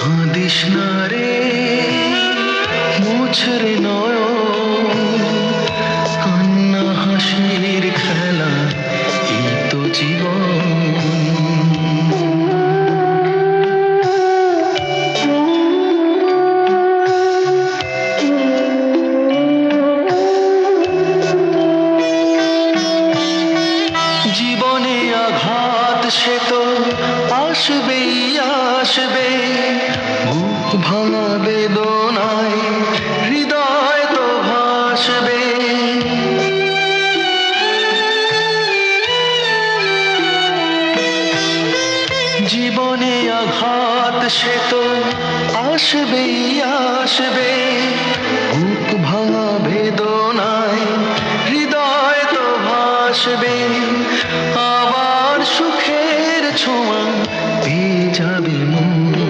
কাঁদিস না রে, মুছরে নয়ন, কান্না হাসির খেলা, এই তো জীবন। জীবনে আঘাত সে তো আসবেই আসবে, বুক ভাঙা বেদনায় হৃদয় তো ভাসবে। জীবনে আঘাত সে তো আসবেই আসবে, বুক